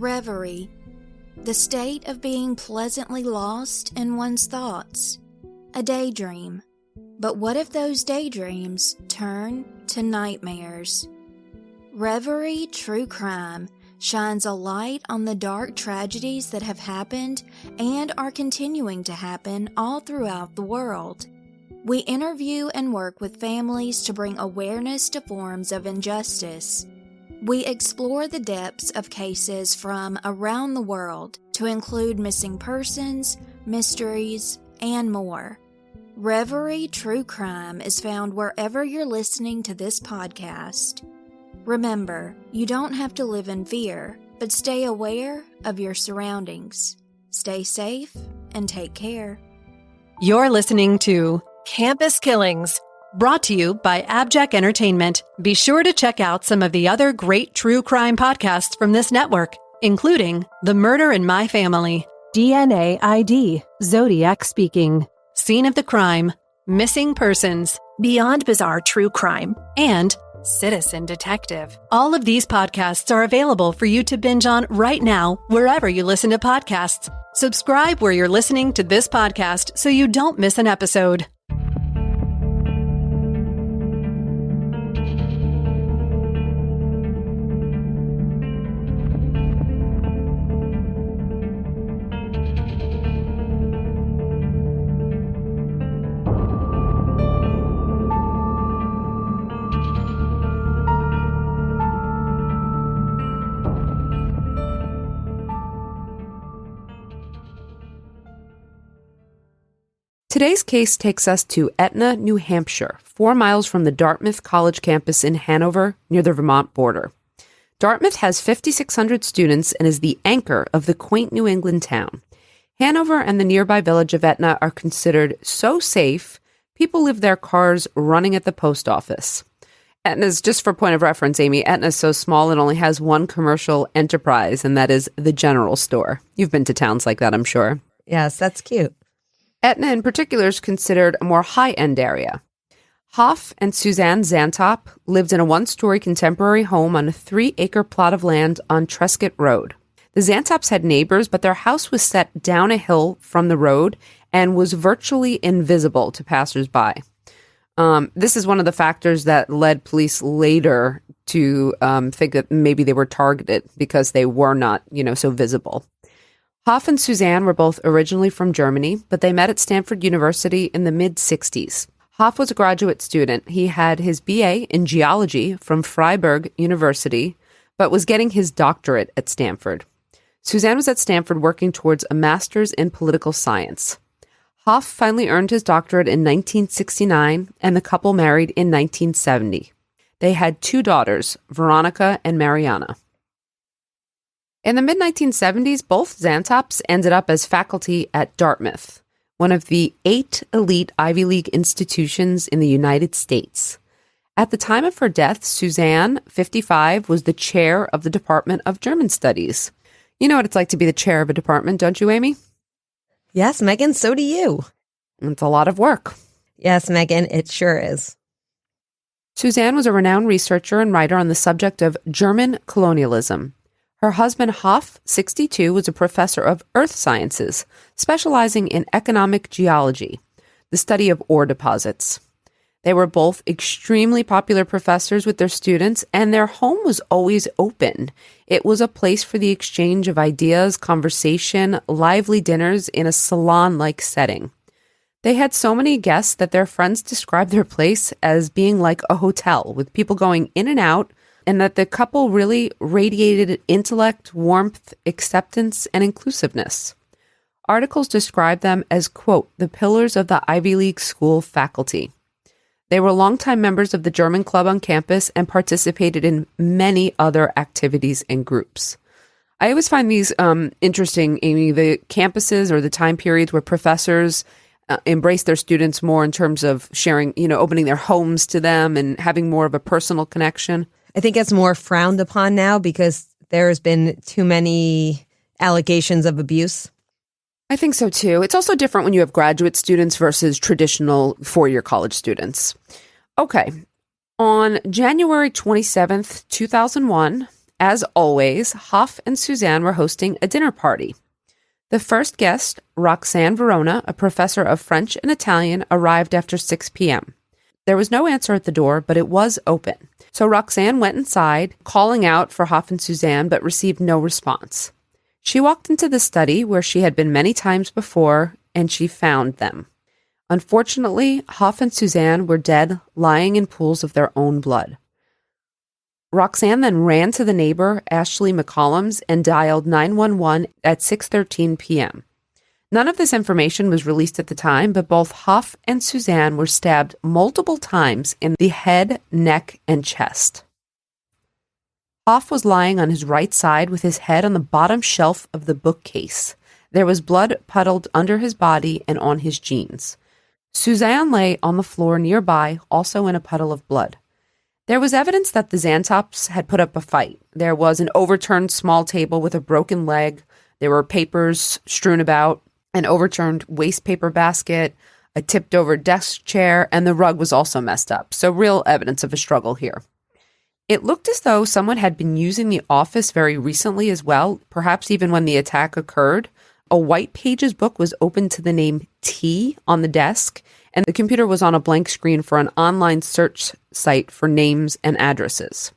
Reverie, the state of being pleasantly lost in one's thoughts. A daydream. But what if those daydreams turn to nightmares? Reverie True Crime shines a light on the dark tragedies that have happened and are continuing to happen all throughout the world. We interview and work with families to bring awareness to forms of injustice. We explore the depths of cases from around the world to include missing persons, mysteries, and more. Reverie True Crime is found wherever you're listening to this podcast. Remember, you don't have to live in fear, but stay aware of your surroundings. Stay safe and take care. You're listening to Campus Killings, brought to you by AbJack Entertainment. Be sure to check out some of the other great true crime podcasts from this network, including The Murder in My Family, DNA ID, Zodiac Speaking, Scene of the Crime, Missing Persons, Beyond Bizarre True Crime, and Citizen Detective. All of these podcasts are available for you to binge on right now, wherever you listen to podcasts. Subscribe where you're listening to this podcast so you don't miss an episode. Today's case takes us to Etna, New Hampshire, 4 miles from the Dartmouth College campus in Hanover, near the Vermont border. Dartmouth has 5,600 students and is the anchor of the quaint New England town. Hanover and the nearby village of Etna are considered so safe, people leave their cars running at the post office. Etna's, just for point of reference, Amy, Etna's so small it only has one commercial enterprise, and that is the general store. You've been to towns like that, I'm sure. Yes, that's cute. Etna in particular is considered a more high-end area. Hoff and Susanne Zantop lived in a one-story contemporary home on a 3-acre plot of land on Trescott Road. The Zantops had neighbors, but their house was set down a hill from the road and was virtually invisible to passersby. This is one of the factors that led police later to think that maybe they were targeted because they were not, so visible. Hoff and Susanne were both originally from Germany, but they met at Stanford University in the mid-60s. Hoff was a graduate student. He had his BA in geology from Freiburg University, but was getting his doctorate at Stanford. Susanne was at Stanford working towards a master's in political science. Hoff finally earned his doctorate in 1969, and the couple married in 1970. They had 2 daughters, Veronica and Mariana. In the mid-1970s, both Zantops ended up as faculty at Dartmouth, one of the 8 elite Ivy League institutions in the United States. At the time of her death, Susanne, 55, was the chair of the Department of German Studies. You know what it's like to be the chair of a department, don't you, Amy? Yes, Megan, so do you. It's a lot of work. Yes, Megan, it sure is. Susanne was a renowned researcher and writer on the subject of German colonialism. Her husband, Hoff, 62, was a professor of earth sciences, specializing in economic geology, the study of ore deposits. They were both extremely popular professors with their students, and their home was always open. It was a place for the exchange of ideas, conversation, lively dinners in a salon-like setting. They had so many guests that their friends described their place as being like a hotel, with people going in and out, and that the couple really radiated intellect, warmth, acceptance, and inclusiveness. Articles describe them as, quote, the pillars of the Ivy League school faculty. They were longtime members of the German club on campus and participated in many other activities and groups. I always find these interesting, Amy, the campuses or the time periods where professors embrace their students more in terms of sharing, opening their homes to them and having more of a personal connection. I think it's more frowned upon now because there's been too many allegations of abuse. I think so, too. It's also different when you have graduate students versus traditional four-year college students. Okay. On January 27th, 2001, As always, Hoff and Susanne were hosting a dinner party. The first guest, Roxanne Verona, a professor of French and Italian, arrived after 6 p.m. There was no answer at the door, but it was open. So Roxanne went inside, calling out for Hoff and Susanne, but received no response. She walked into the study where she had been many times before, and she found them. Unfortunately, Hoff and Susanne were dead, lying in pools of their own blood. Roxanne then ran to the neighbor, Ashley McCollum's, and dialed 911 at 6:13 p.m. None of this information was released at the time, but both Hoff and Susanne were stabbed multiple times in the head, neck, and chest. Hoff was lying on his right side with his head on the bottom shelf of the bookcase. There was blood puddled under his body and on his jeans. Susanne lay on the floor nearby, also in a puddle of blood. There was evidence that the Zantops had put up a fight. There was an overturned small table with a broken leg. There were papers strewn about, an overturned waste paper basket, a tipped-over desk chair, and the rug was also messed up. So real evidence of a struggle here. It looked as though someone had been using the office very recently as well, perhaps even when the attack occurred. A white pages book was open to the name T on the desk, and the computer was on a blank screen for an online search site for names and addresses.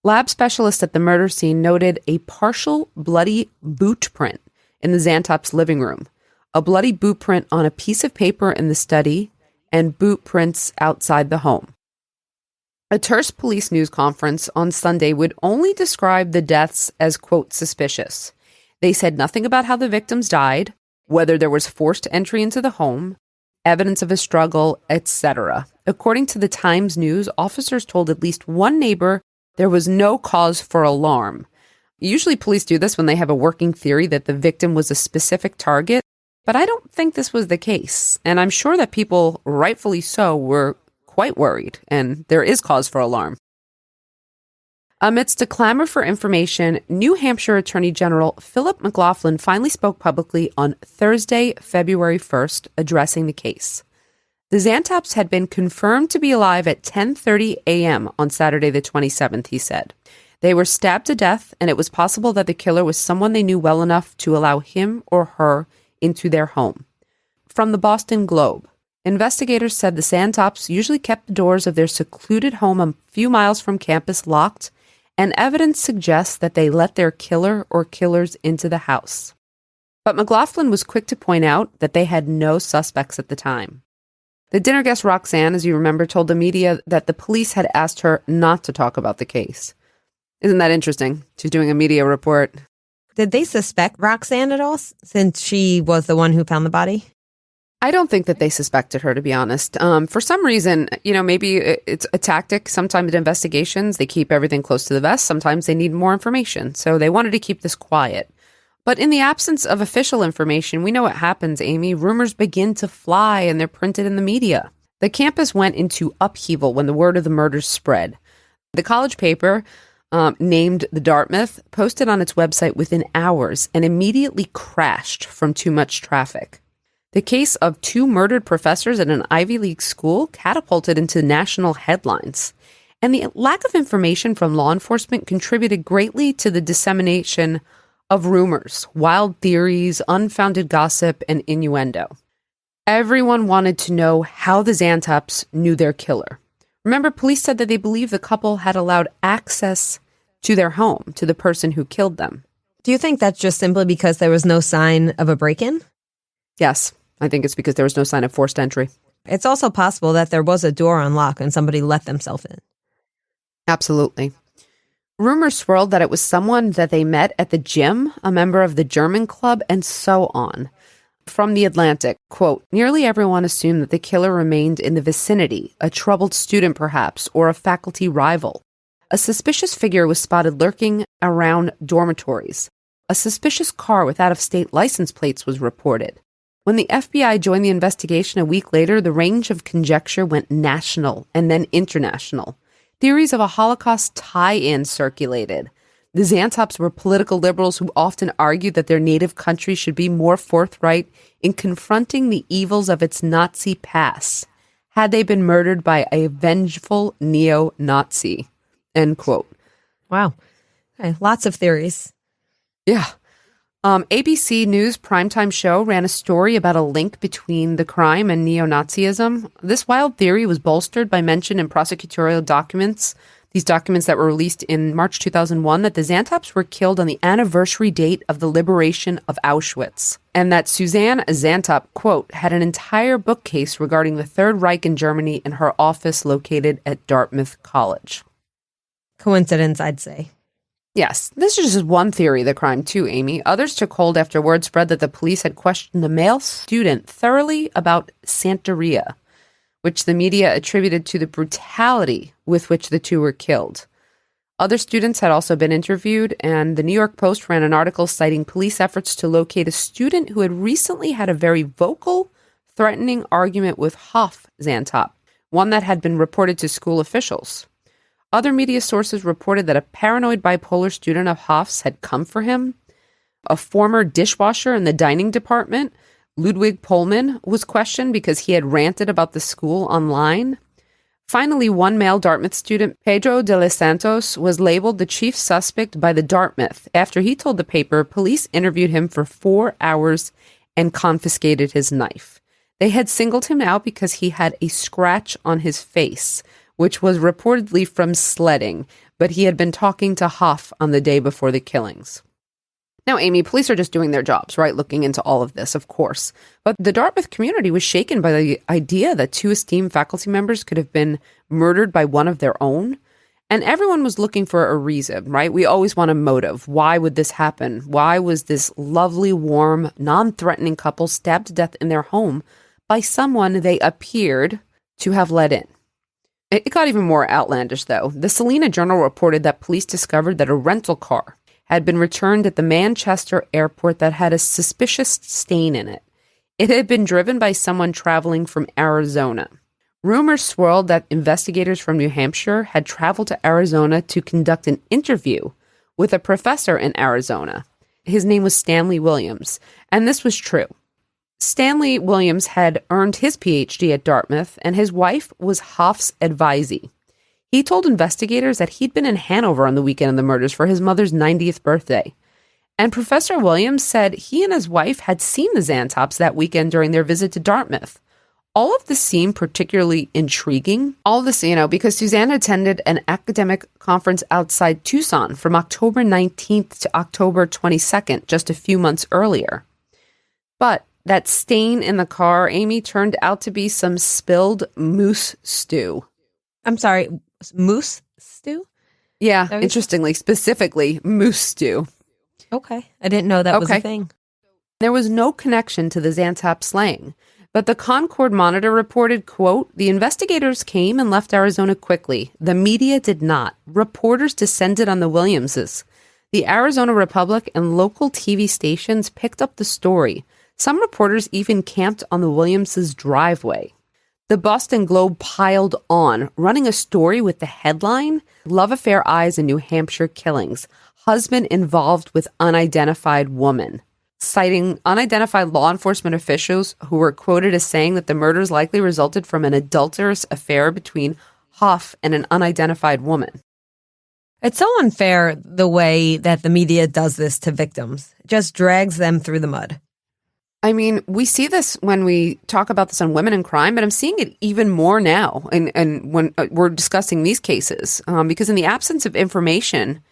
Lab specialists at the murder scene noted a partial bloody boot print in the Zantop's living room, a bloody boot print on a piece of paper in the study, and boot prints outside the home. A terse police news conference on Sunday would only describe the deaths as, quote, suspicious. They said nothing about how the victims died, whether there was forced entry into the home, evidence of a struggle, etc. According to the Times News, officers told at least one neighbor there was no cause for alarm. Usually police do this when they have a working theory that the victim was a specific target, but I don't think this was the case. And I'm sure that people, rightfully so, were quite worried, and there is cause for alarm. Amidst a clamor for information, New Hampshire Attorney General Philip McLaughlin finally spoke publicly on Thursday, February 1st, addressing the case. The Zantops had been confirmed to be alive at 10:30 a.m. on Saturday the 27th, he said. They were stabbed to death, and it was possible that the killer was someone they knew well enough to allow him or her into their home. From the Boston Globe, investigators said the Zantops usually kept the doors of their secluded home a few miles from campus locked, and evidence suggests that they let their killer or killers into the house. But McLaughlin was quick to point out that they had no suspects at the time. The dinner guest Roxanne, as you remember, told the media that the police had asked her not to talk about the case. Isn't that interesting? She's doing a media report. Did they suspect Roxanne at all, since she was the one who found the body? I don't think that they suspected her, to be honest. For some reason, maybe it's a tactic. Sometimes in investigations, they keep everything close to the vest. Sometimes they need more information. So they wanted to keep this quiet. But in the absence of official information, we know what happens, Amy. Rumors begin to fly and they're printed in the media. The campus went into upheaval when the word of the murders spread. The college paper, named the Dartmouth, posted on its website within hours and immediately crashed from too much traffic. The case of two murdered professors at an Ivy League school catapulted into national headlines. And the lack of information from law enforcement contributed greatly to the dissemination of rumors, wild theories, unfounded gossip, and innuendo. Everyone wanted to know how the Zantops knew their killer. Remember, police said that they believed the couple had allowed access to their home to the person who killed them. Do you think that's just simply because there was no sign of a break-in? Yes, I think it's because there was no sign of forced entry. It's also possible that there was a door unlocked and somebody let themselves in. Absolutely. Rumors swirled that it was someone that they met at the gym, a member of the German club, and so on. From The Atlantic, quote, nearly everyone assumed that the killer remained in the vicinity, a troubled student perhaps, or a faculty rival. A suspicious figure was spotted lurking around dormitories. A suspicious car with out-of-state license plates was reported. When the FBI joined the investigation a week later, the range of conjecture went national and then international. Theories of a Holocaust tie-in circulated. The Zantops were political liberals who often argued that their native country should be more forthright in confronting the evils of its Nazi past, had they been murdered by a vengeful neo-Nazi. End quote. Wow. Okay, lots of theories. Yeah. ABC News primetime show ran a story about a link between the crime and neo-Nazism. This wild theory was bolstered by mention in prosecutorial documents, these documents that were released in March 2001, that the Zantops were killed on the anniversary date of the liberation of Auschwitz, and that Susanne Zantop, quote, had an entire bookcase regarding the Third Reich in Germany in her office located at Dartmouth College. Coincidence, I'd say. Yes, this is just one theory of the crime too, Amy. Others took hold after word spread that the police had questioned a male student thoroughly about Santeria, which the media attributed to the brutality with which the two were killed. Other students had also been interviewed, and the New York Post ran an article citing police efforts to locate a student who had recently had a very vocal, threatening argument with Hoff Zantop, one that had been reported to school officials. Other media sources reported that a paranoid bipolar student of Hoff's had come for him. A former dishwasher in the dining department, Ludwig Pohlmann, was questioned because he had ranted about the school online. Finally, one male Dartmouth student, Pedro de los Santos, was labeled the chief suspect by the Dartmouth after he told the paper police interviewed him for 4 hours and confiscated his knife. They had singled him out because he had a scratch on his face, which was reportedly from sledding, but he had been talking to Hoff on the day before the killings. Now, Amy, police are just doing their jobs, right? Looking into all of this, of course. But the Dartmouth community was shaken by the idea that two esteemed faculty members could have been murdered by one of their own. And everyone was looking for a reason, right? We always want a motive. Why would this happen? Why was this lovely, warm, non-threatening couple stabbed to death in their home by someone they appeared to have let in? It got even more outlandish, though. The Salina Journal reported that police discovered that a rental car had been returned at the Manchester airport that had a suspicious stain in it. It had been driven by someone traveling from Arizona. Rumors swirled that investigators from New Hampshire had traveled to Arizona to conduct an interview with a professor in Arizona. His name was Stanley Williams, and this was true. Stanley Williams had earned his PhD at Dartmouth, and his wife was Hoff's advisee. He told investigators that he'd been in Hanover on the weekend of the murders for his mother's 90th birthday. And Professor Williams said he and his wife had seen the Zantops that weekend during their visit to Dartmouth. All of this seemed particularly intriguing. All of this, because Susanne attended an academic conference outside Tucson from October 19th to October 22nd, just a few months earlier. But that stain in the car, Amy, turned out to be some spilled moose stew. I'm sorry, moose stew? Yeah, interestingly, specifically moose stew. Okay. I didn't know that was a thing. There was no connection to the Zantop slaying, but the Concord Monitor reported, quote, the investigators came and left Arizona quickly. The media did not. Reporters descended on the Williamses. The Arizona Republic and local TV stations picked up the story. Some reporters even camped on the Williamses' driveway. The Boston Globe piled on, running a story with the headline, Love Affair Eyes in New Hampshire Killings. Husband involved with unidentified woman. Citing unidentified law enforcement officials who were quoted as saying that the murders likely resulted from an adulterous affair between Hoff and an unidentified woman. It's so unfair the way that the media does this to victims. It just drags them through the mud. I mean, we see this when we talk about this on Women in Crime, but I'm seeing it even more now and when we're discussing these cases, because in the absence of information,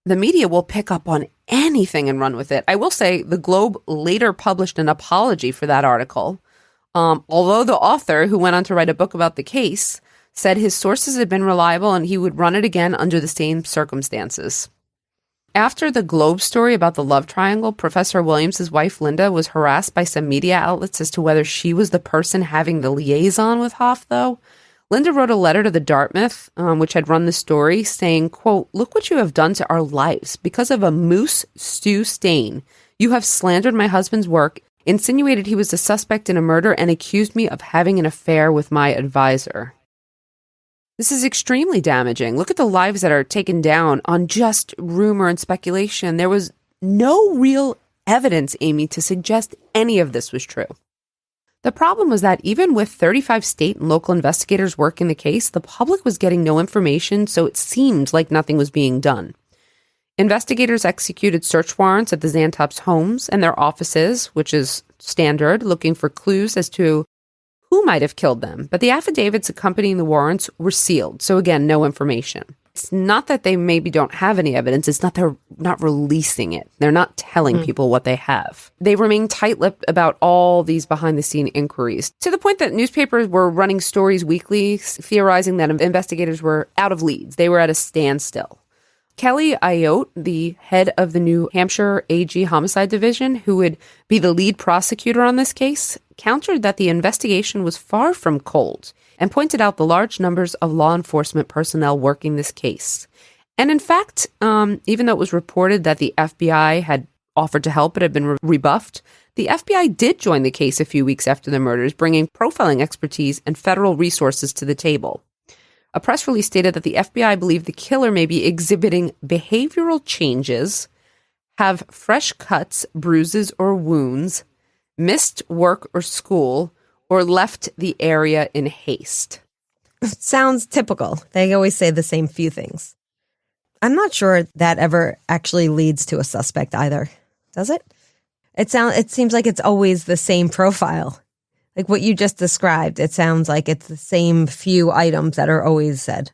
the media will pick up on anything and run with it. I will say the Globe later published an apology for that article, although the author, who went on to write a book about the case, said his sources had been reliable and he would run it again under the same circumstances. After the Globe story about the love triangle, Professor Williams' wife, Linda, was harassed by some media outlets as to whether she was the person having the liaison with Hoff, though. Linda wrote a letter to the Dartmouth, which had run the story, saying, quote, look what you have done to our lives. Because of a moose stew stain, you have slandered my husband's work, insinuated he was the suspect in a murder, and accused me of having an affair with my advisor. This is extremely damaging. Look at the lives that are taken down on just rumor and speculation. There was no real evidence, Amy, to suggest any of this was true. The problem was that even with 35 state and local investigators working the case, the public was getting no information, so it seemed like nothing was being done. Investigators executed search warrants at the Zantop's homes and their offices, which is standard, looking for clues as to who might have killed them. But the affidavits accompanying the warrants were sealed. So again, no information. It's not that they maybe don't have any evidence. It's not they're not releasing it. They're not telling people what they have. They remain tight-lipped about all these behind-the-scene inquiries, to the point that newspapers were running stories weekly, theorizing that investigators were out of leads. They were at a standstill. Kelly Ayotte, the head of the New Hampshire AG Homicide Division, who would be the lead prosecutor on this case, countered that the investigation was far from cold and pointed out the large numbers of law enforcement personnel working this case. And in fact, even though it was reported that the FBI had offered to help but had been rebuffed, the FBI did join the case a few weeks after the murders, bringing profiling expertise and federal resources to the table. A press release stated that the FBI believed the killer may be exhibiting behavioral changes, have fresh cuts, bruises, or wounds, missed work or school, or left the area in haste. Sounds typical. They always say the same few things. I'm not sure that ever actually leads to a suspect either. Does it? It seems like it's always the same profile. Like what you just described, it sounds like it's the same few items that are always said.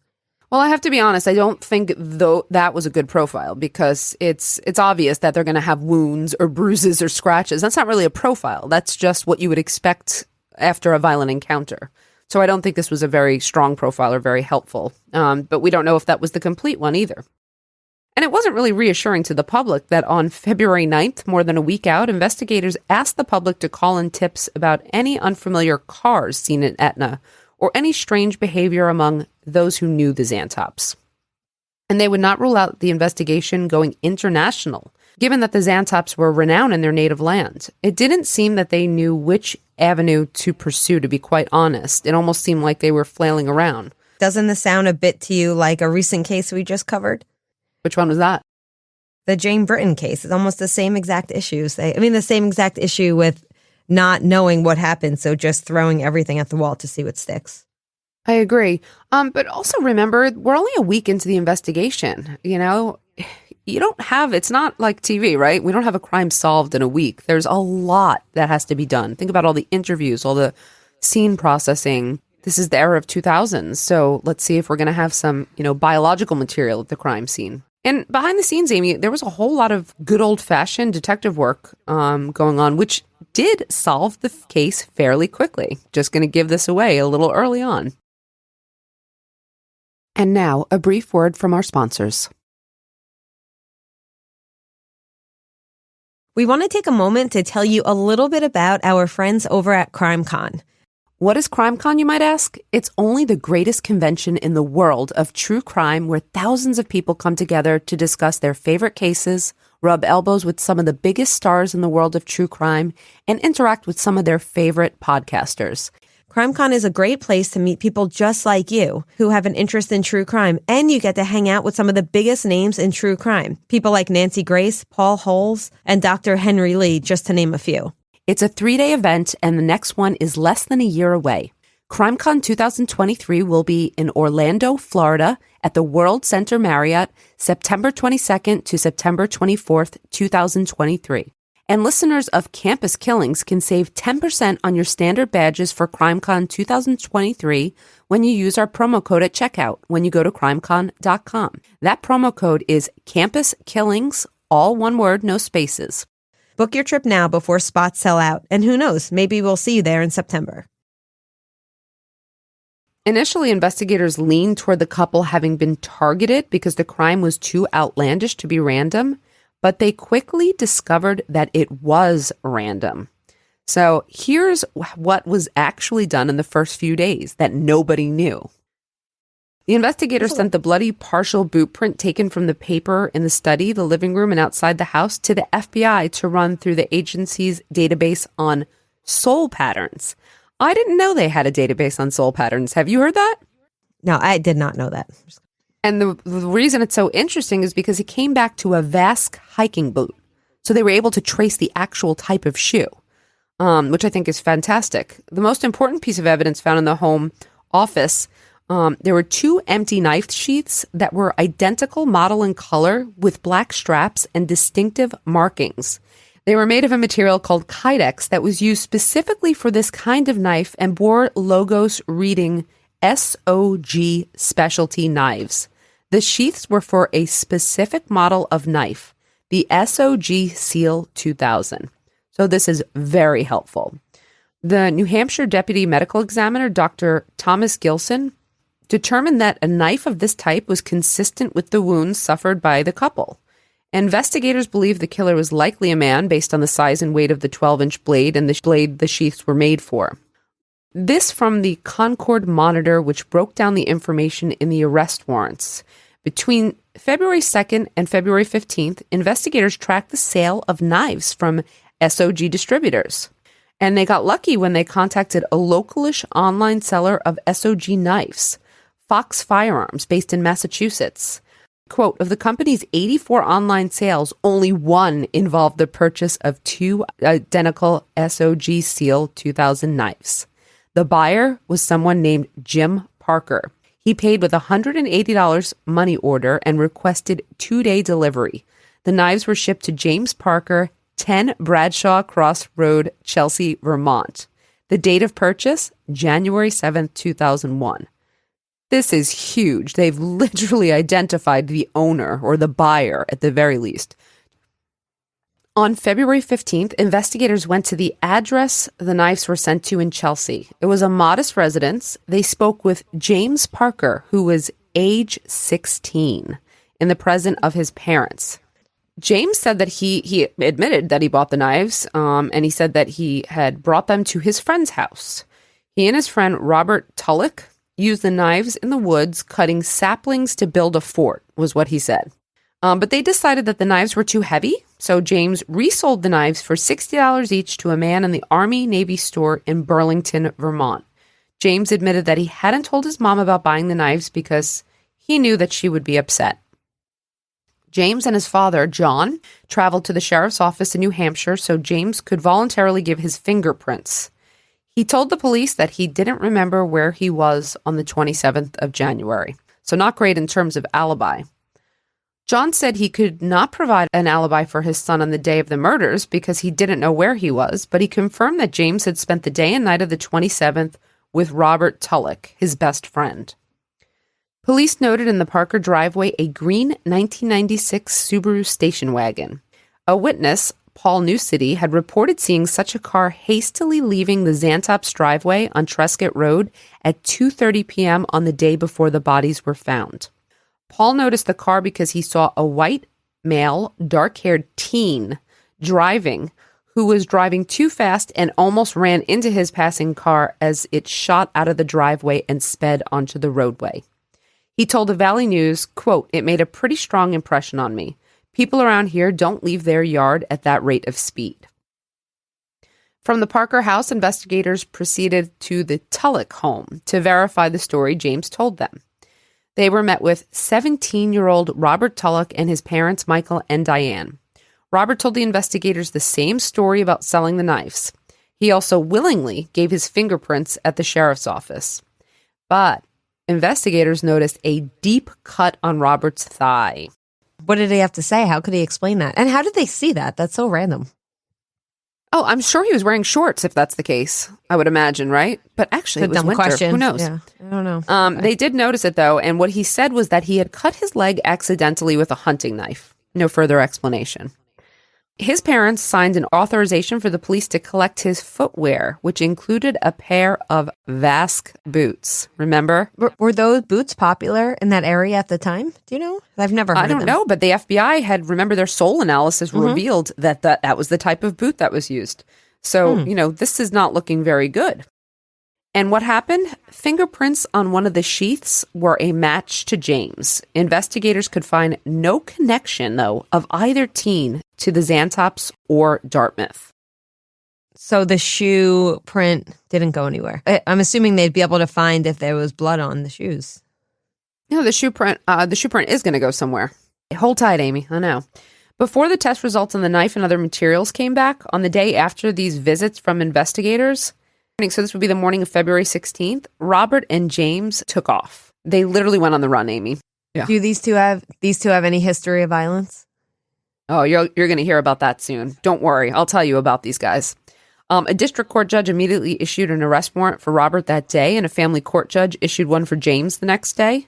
Well, I have to be honest, I don't think though that was a good profile, because it's obvious that they're going to have wounds or bruises or scratches. That's not really a profile. That's just what you would expect after a violent encounter. So I don't think this was a very strong profile or very helpful. But we don't know if that was the complete one either. And it wasn't really reassuring to the public that on February 9th, more than a week out, investigators asked the public to call in tips about any unfamiliar cars seen in Etna or any strange behavior among those who knew the Zantops. And they would not rule out the investigation going international, given that the Zantops were renowned in their native land. It didn't seem that they knew which avenue to pursue, to be quite honest. It almost seemed like they were flailing around. Doesn't this sound a bit to you like a recent case we just covered? Which one was that? The Jane Britton case. It's almost the same exact issues. The same exact issue with not knowing what happened, so just throwing everything at the wall to see what sticks. I agree. But also remember, we're only a week into the investigation. You know, it's not like TV, right? We don't have a crime solved in a week. There's a lot that has to be done. Think about all the interviews, all the scene processing. This is the era of 2000s. So let's see if we're going to have some, biological material at the crime scene. And behind the scenes, Amy, there was a whole lot of good old-fashioned detective work going on, which did solve the case fairly quickly. Just going to give this away a little early on. And now, a brief word from our sponsors. We want to take a moment to tell you a little bit about our friends over at CrimeCon. What is CrimeCon, you might ask? It's only the greatest convention in the world of true crime, where thousands of people come together to discuss their favorite cases, rub elbows with some of the biggest stars in the world of true crime, and interact with some of their favorite podcasters. CrimeCon is a great place to meet people just like you who have an interest in true crime, and you get to hang out with some of the biggest names in true crime. People like Nancy Grace, Paul Holes, and Dr. Henry Lee, just to name a few. It's a 3-day event, and the next one is less than a year away. CrimeCon 2023 will be in Orlando, Florida, at the World Center Marriott, September 22nd to September 24th, 2023. And listeners of Campus Killings can save 10% on your standard badges for CrimeCon 2023 when you use our promo code at checkout when you go to crimecon.com. That promo code is Campus Killings, all one word, no spaces. Book your trip now before spots sell out, and who knows, maybe we'll see you there in September. Initially, investigators leaned toward the couple having been targeted because the crime was too outlandish to be random, but they quickly discovered that it was random. So here's what was actually done in the first few days that nobody knew. The investigators sent the bloody partial boot print taken from the paper in the study, the living room, and outside the house to the FBI to run through the agency's database on soul patterns. I didn't know they had a database on soul patterns. Have you heard that? No, I did not know that. And the reason it's so interesting is because it came back to a Vask hiking boot. So they were able to trace the actual type of shoe, which I think is fantastic. The most important piece of evidence found in the home office There were 2 empty knife sheaths that were identical model and color with black straps and distinctive markings. They were made of a material called Kydex that was used specifically for this kind of knife and bore logos reading SOG Specialty Knives. The sheaths were for a specific model of knife, the SOG Seal 2000. So this is very helpful. The New Hampshire Deputy Medical Examiner, Dr. Thomas Gilson, determined that a knife of this type was consistent with the wounds suffered by the couple. Investigators believe the killer was likely a man based on the size and weight of the 12-inch blade and the blade the sheaths were made for. This from the Concord Monitor, which broke down the information in the arrest warrants. Between February 2nd and February 15th, investigators tracked the sale of knives from SOG distributors. And they got lucky when they contacted a localish online seller of SOG knives, Fox Firearms, based in Massachusetts. Quote, of the company's 84 online sales, only 1 involved the purchase of 2 identical SOG Seal 2000 knives. The buyer was someone named Jim Parker. He paid with a $180 money order and requested 2-day delivery. The knives were shipped to James Parker, 10 Bradshaw Cross Road, Chelsea, Vermont. The date of purchase, January 7th, 2001. This is huge. They've literally identified the owner or the buyer at the very least. On February 15th, investigators went to the address the knives were sent to in Chelsea. It was a modest residence. They spoke with James Parker, who was age 16, in the presence of his parents. James said that he admitted that he bought the knives, and he said that he had brought them to his friend's house. He and his friend Robert Tulloch used the knives in the woods, cutting saplings to build a fort, was what he said. But they decided that the knives were too heavy, so James resold the knives for $60 each to a man in the Army-Navy store in Burlington, Vermont. James admitted that he hadn't told his mom about buying the knives because he knew that she would be upset. James and his father, John, traveled to the sheriff's office in New Hampshire so James could voluntarily give his fingerprints. He told the police that he didn't remember where he was on the 27th of January, so not great in terms of alibi. John said he could not provide an alibi for his son on the day of the murders because he didn't know where he was, but he confirmed that James had spent the day and night of the 27th with Robert Tulloch, his best friend. Police noted in the Parker driveway a green 1996 Subaru station wagon. A witness, Paul Newcity, had reported seeing such a car hastily leaving the Zantop's driveway on Trescott Road at 2:30 p.m. on the day before the bodies were found. Paul noticed the car because he saw a white male, dark-haired teen driving, who was driving too fast and almost ran into his passing car as it shot out of the driveway and sped onto the roadway. He told the Valley News, quote, "It made a pretty strong impression on me. People around here don't leave their yard at that rate of speed." From the Parker house, investigators proceeded to the Tulloch home to verify the story James told them. They were met with 17-year-old Robert Tulloch and his parents, Michael and Diane. Robert told the investigators the same story about selling the knives. He also willingly gave his fingerprints at the sheriff's office. But investigators noticed a deep cut on Robert's thigh. What did he have to say? How could he explain that? And how did they see that? That's so random. Oh, I'm sure he was wearing shorts if that's the case. I would imagine, right? But actually, it was winter. Question. Who knows? Yeah, I don't know. Okay. They did notice it, though, and what he said was that he had cut his leg accidentally with a hunting knife. No further explanation. His parents signed an authorization for the police to collect his footwear, which included a pair of Vask boots. Remember? Were those boots popular in that area at the time? Do you know? I've never heard of them. I don't know, but the FBI had, remember, their sole analysis revealed that that was the type of boot that was used. So, this is not looking very good. And what happened? Fingerprints on one of the sheaths were a match to James. Investigators could find no connection, though, of either teen to the Zantops or Dartmouth. So the shoe print didn't go anywhere. I'm assuming they'd be able to find if there was blood on the shoes. No, the shoe print is going to go somewhere. Hold tight, Amy. I know. Before the test results on the knife and other materials came back, on the day after these visits from investigators, So this would be the morning of February 16th. Robert and James took off. They literally went on the run, Amy. Yeah. Do these two have any history of violence? Oh, you're going to hear about that soon. Don't worry. I'll tell you about these guys. A district court judge immediately issued an arrest warrant for Robert that day, and a family court judge issued one for James the next day.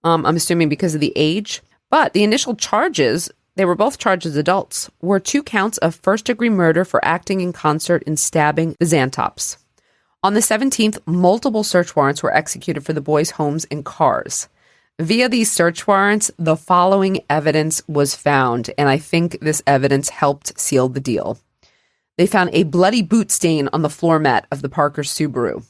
I'm assuming because of the age. But the initial charges, they were both charged as adults, were 2 counts of first-degree murder for acting in concert in stabbing the Zantops. On the 17th, multiple search warrants were executed for the boys' homes and cars. Via these search warrants, the following evidence was found, and I think this evidence helped seal the deal. They found a bloody boot stain on the floor mat of the Parker Subaru.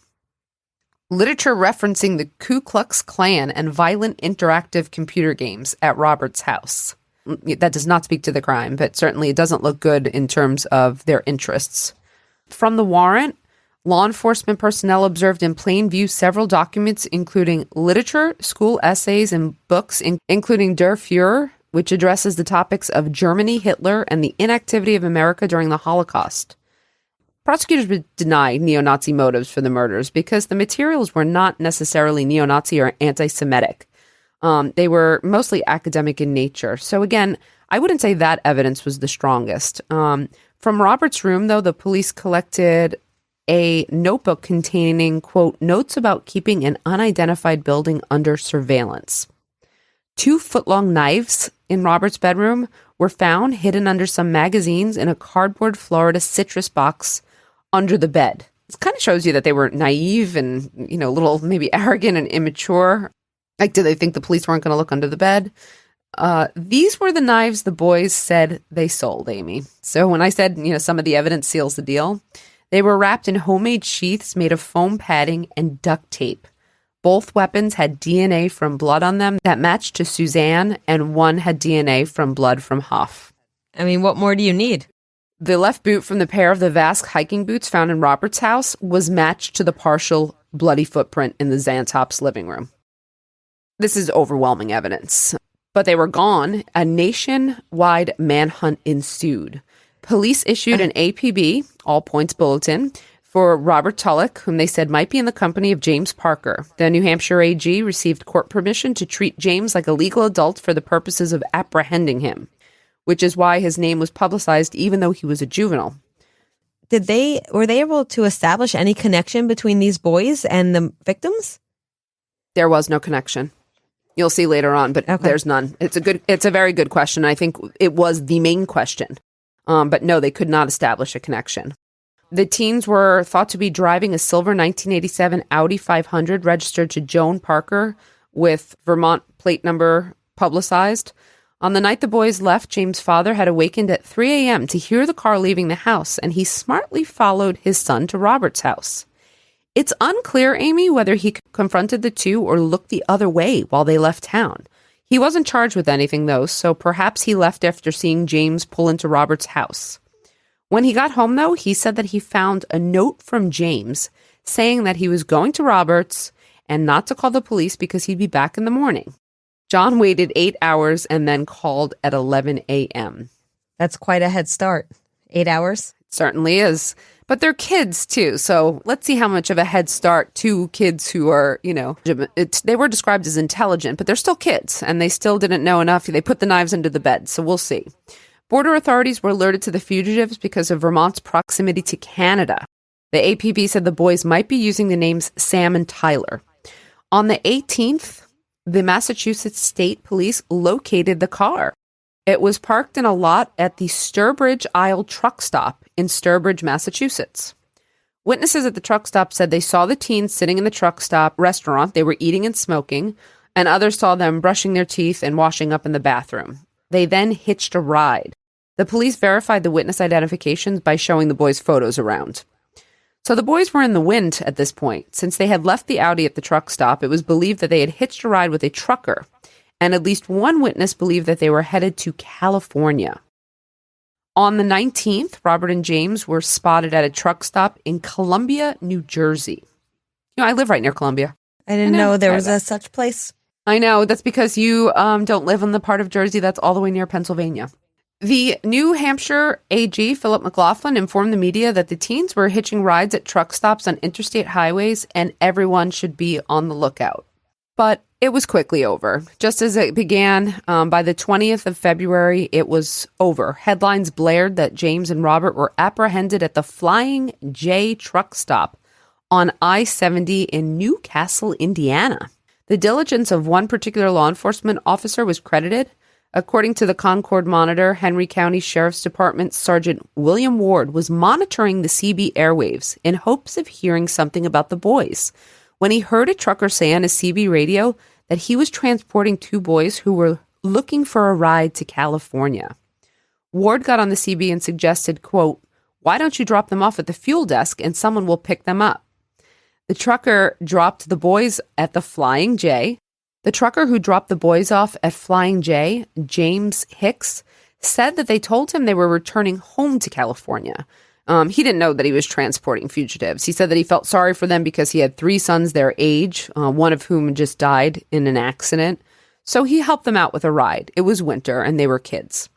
Literature referencing the Ku Klux Klan and violent interactive computer games at Robert's house. That does not speak to the crime, but certainly it doesn't look good in terms of their interests. From the warrant, law enforcement personnel observed in plain view several documents, including literature, school essays, and books, including Der Führer, which addresses the topics of Germany, Hitler, and the inactivity of America during the Holocaust. Prosecutors would deny neo-Nazi motives for the murders because the materials were not necessarily neo-Nazi or anti-Semitic. They were mostly academic in nature. So again, I wouldn't say that evidence was the strongest. From Robert's room, though, the police collected a notebook containing, quote, notes about keeping an unidentified building under surveillance. 2 foot-long knives in Robert's bedroom were found hidden under some magazines in a cardboard Florida citrus box under the bed. This kind of shows you that they were naive and, a little maybe arrogant and immature. Like, did they think the police weren't going to look under the bed? These were the knives the boys said they sold, Amy. So when I said, some of the evidence seals the deal, they were wrapped in homemade sheaths made of foam padding and duct tape. Both weapons had DNA from blood on them that matched to Susanne, and one had DNA from blood from Huff. I mean, what more do you need? The left boot from the pair of the Vask hiking boots found in Robert's house was matched to the partial bloody footprint in the Zantop's living room. This is overwhelming evidence. But they were gone. A nationwide manhunt ensued. Police issued an APB, all points bulletin, for Robert Tulloch, whom they said might be in the company of James Parker. The New Hampshire AG received court permission to treat James like a legal adult for the purposes of apprehending him, which is why his name was publicized even though he was a juvenile. Were they able to establish any connection between these boys and the victims? There was no connection. You'll see later on, but There's none. It's a very good question. I think it was the main question. But no, they could not establish a connection. The teens were thought to be driving a silver 1987 Audi 500 registered to Joan Parker with Vermont plate number publicized. On the night the boys left, James' father had awakened at 3 a.m. to hear the car leaving the house, and he smartly followed his son to Robert's house. It's unclear, Amy, whether he confronted the two or looked the other way while they left town. He wasn't charged with anything, though, so perhaps he left after seeing James pull into Robert's house. When he got home, though, he said that he found a note from James saying that he was going to Robert's and not to call the police because he'd be back in the morning. John waited 8 hours and then called at 11 a.m. That's quite a head start. 8 hours? It certainly is. But they're kids, too. So let's see how much of a head start to kids who are, they were described as intelligent, but they're still kids, and they still didn't know enough. They put the knives under the bed, so we'll see. Border authorities were alerted to the fugitives because of Vermont's proximity to Canada. The APB said the boys might be using the names Sam and Tyler. On the 18th, the Massachusetts State Police located the car. It was parked in a lot at the Sturbridge Isle truck stop in Sturbridge, Massachusetts. Witnesses at the truck stop said they saw the teens sitting in the truck stop restaurant. They were eating and smoking, and others saw them brushing their teeth and washing up in the bathroom. They then hitched a ride. The police verified the witness identifications by showing the boys' photos around. So the boys were in the wind at this point. Since they had left the Audi at the truck stop, it was believed that they had hitched a ride with a trucker, and at least one witness believed that they were headed to California. On the 19th, Robert and James were spotted at a truck stop in Columbia, New Jersey. I live right near Columbia. I didn't know there was such place. I know. That's because you don't live in the part of Jersey that's all the way near Pennsylvania. The New Hampshire AG, Philip McLaughlin, informed the media that the teens were hitching rides at truck stops on interstate highways and everyone should be on the lookout. But it was quickly over. Just as it began, by the 20th of February, it was over. Headlines blared that James and Robert were apprehended at the Flying J truck stop on I-70 in Newcastle, Indiana. The diligence of one particular law enforcement officer was credited. According to the Concord Monitor, Henry County Sheriff's Department Sergeant William Ward was monitoring the CB airwaves in hopes of hearing something about the boys when he heard a trucker say on his CB radio that he was transporting two boys who were looking for a ride to California. Ward got on the CB and suggested, quote, "Why don't you drop them off at the fuel desk and someone will pick them up?" The trucker dropped the boys at the Flying J. The trucker who dropped the boys off at Flying J, James Hicks, said that they told him they were returning home to California. He didn't know that he was transporting fugitives. He said that he felt sorry for them because he had three sons their age, one of whom just died in an accident. So he helped them out with a ride. It was winter and they were kids.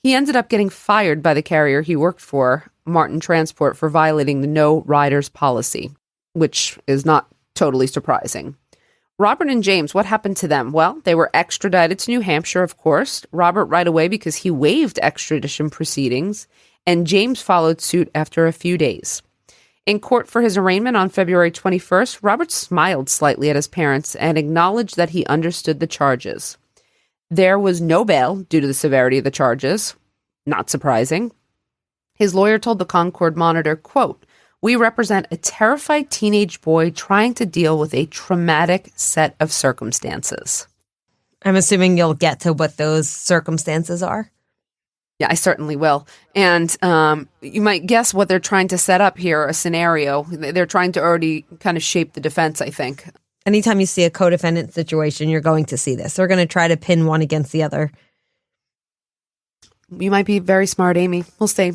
He ended up getting fired by the carrier he worked for, Martin Transport, for violating the no riders policy, which is not totally surprising. Robert and James, what happened to them? Well, they were extradited to New Hampshire, of course. Robert right away because he waived extradition proceedings, and James followed suit after a few days. In court for his arraignment on February 21st, Robert smiled slightly at his parents and acknowledged that he understood the charges. There was no bail due to the severity of the charges. Not surprising. His lawyer told the Concord Monitor, quote, "We represent a terrified teenage boy trying to deal with a traumatic set of circumstances." I'm assuming you'll get to what those circumstances are. Yeah, I certainly will. And you might guess what they're trying to set up here, a scenario. They're trying to already kind of shape the defense, I think. Anytime you see a co-defendant situation, you're going to see this. They're going to try to pin one against the other. You might be very smart, Amy. We'll see.